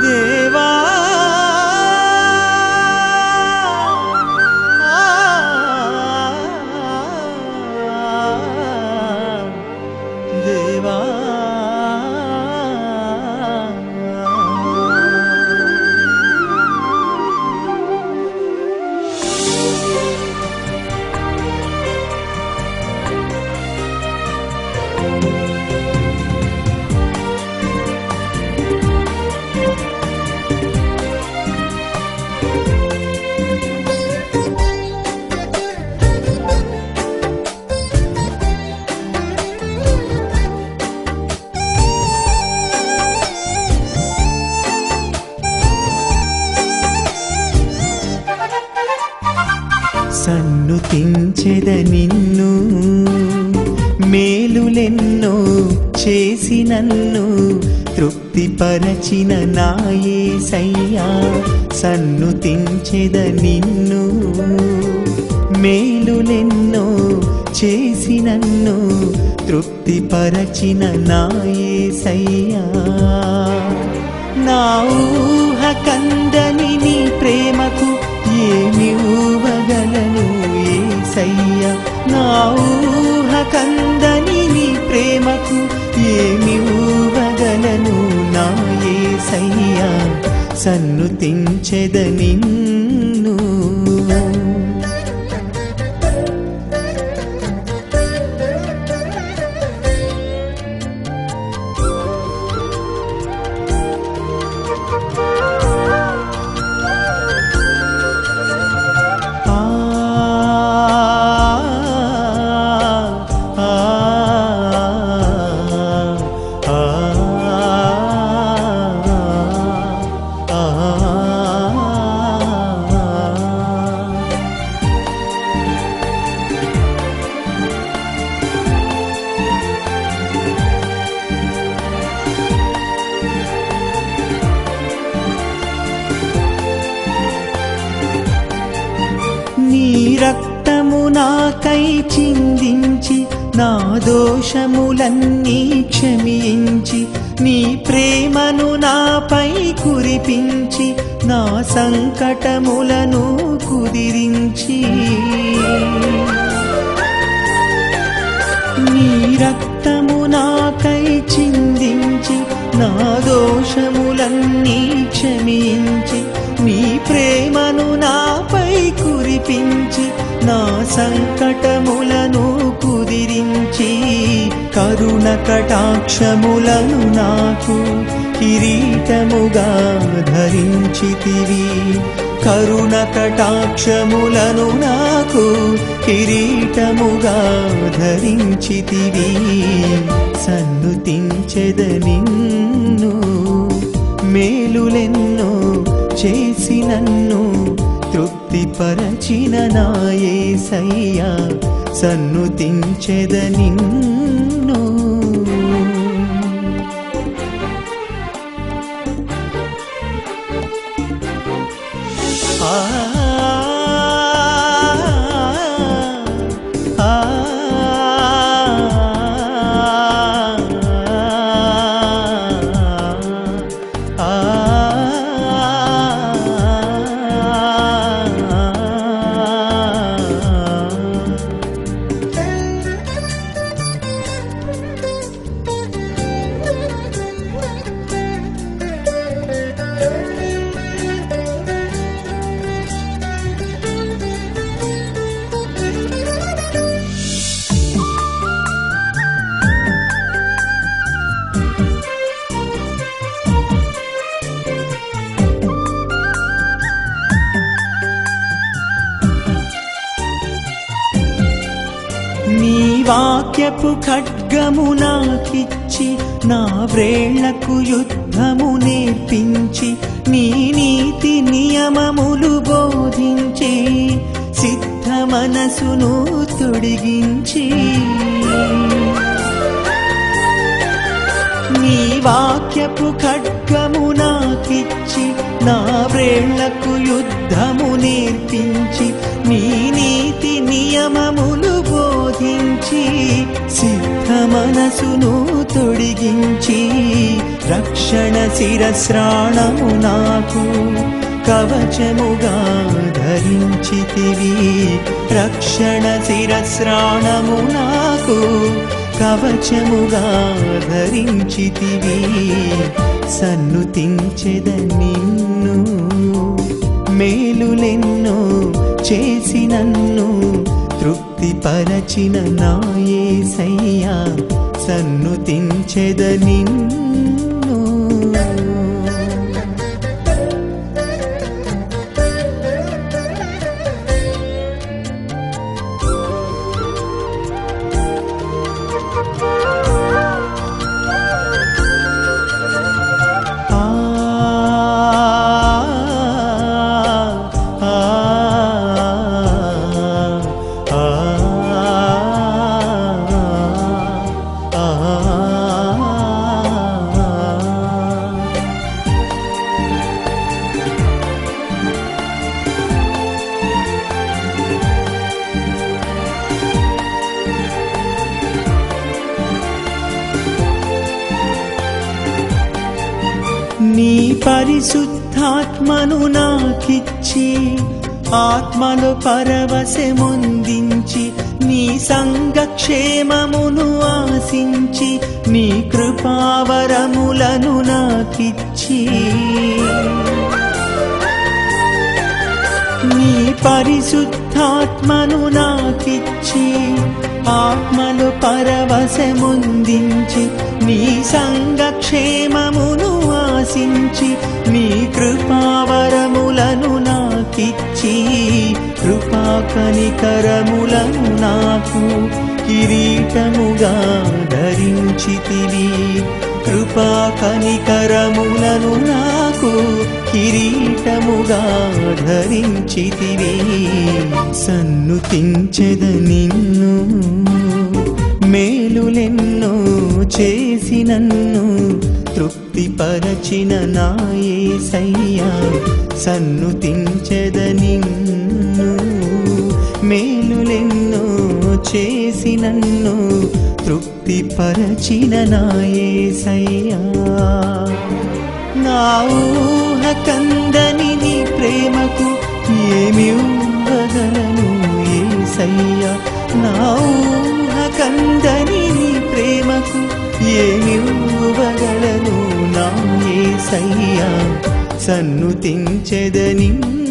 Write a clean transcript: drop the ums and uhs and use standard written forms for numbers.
దేవా దేవా సన్నుతించెద నిన్ను మేలులెన్నో చేసి నన్ను తృప్తిపరచిన నా యేసయ్యా. సన్నుతించెద నిన్ను మేలులెన్నో చేసి నన్ను తృప్తిపరచిన నా యేసయ్యా. నా ఊహ కందని నీ ప్రేమకు ఏమి ఊవగలను యేసయ్యా. నా ఊహ కందని నీ ప్రేమకు ఏమి ఊవగలను నా యేసయ్యా. సన్నుతించెద నిన్ను నీ రక్తము నాకై చిందించి నా దోషములన్నీ క్షమించి నీ ప్రేమను నాపై కురిపించి నా సంకటములను కుదిరించి నీ రక్తము నాకై చిందించి నా దోషములన్నీ క్షమించి నీ ప్రేమను నాపై కురిపించి నా సంకటములను కుదిరించి కరుణ కటాక్షములను నాకు కిరీటముగా ధరించితివి. కరుణ కటాక్షములను నాకు కిరీటముగా ధరించితివి. సన్నుతించెద నిన్ను మేలులెన్నో చేసి నన్ను తృప్తిపరచిన నా యేసయ్యా. సన్నుతించెద నిన్ను నీ వాక్యపు ఖడ్గము నాకిచ్చి నా వ్రేళ్లకు యుద్ధము నేర్పించి నీ నీతి నియమములు బోధించి సిద్ధ మనసును తొడిగించి నీ వాక్యపు ఖడ్గము నాకిచ్చి నా వ్రేళ్లకు యుద్ధము నేర్పించి నీ నీతి నియమములు బోధించి సిద్ధ మనసును తొడిగించి రక్షణ శిరస్రాణము నాకు కవచముగా ధరించితివి. రక్షణ శిరస్రాణము నాకు కవచముగా ధరించితివి. సన్నుతించెద నిన్ను మేలులెన్నో చేసి నన్ను తృప్తిపరచిన నా యేసయ్యా. సన్నుతించెద నిన్ను. నీ పరిశుద్ధాత్మను నాకిచ్చి ఆత్మలో పరవశముందించి నీ సంగక్షేమమును ఆశించి నీ కృపావరములను నాకిచ్చి నీ పరిశుద్ధాత్మను నాకిచ్చి ఆత్మలో పరవశముందించి నీ సంగక్షేమమును ఆశించి నీ కృపావరములను నాకిచ్చి కృపా కనికరములను నాకు కిరీటముగా ధరించితివి. కృపా కనికరములను నాకు కిరీటముగా ధరించితివి. సన్నుతించెద నిన్ను మేలులెన్నో చేసి నన్ను తృప్తిపరచిన నా యేసయ్యా. సన్నుతించెద నిన్ను మేలులెన్నో చేసి నన్ను తృప్తిపరచిన నా యేసయ్యా. నా ఊహ కందని నీ ప్రేమకు ఏమివ్వగలను యేసయ్యా. నా ఊహ కందని నీ ప్రేమకు ఏమివ్వగలను నా యేసయ్యా. సన్నుతించెద నిన్ను.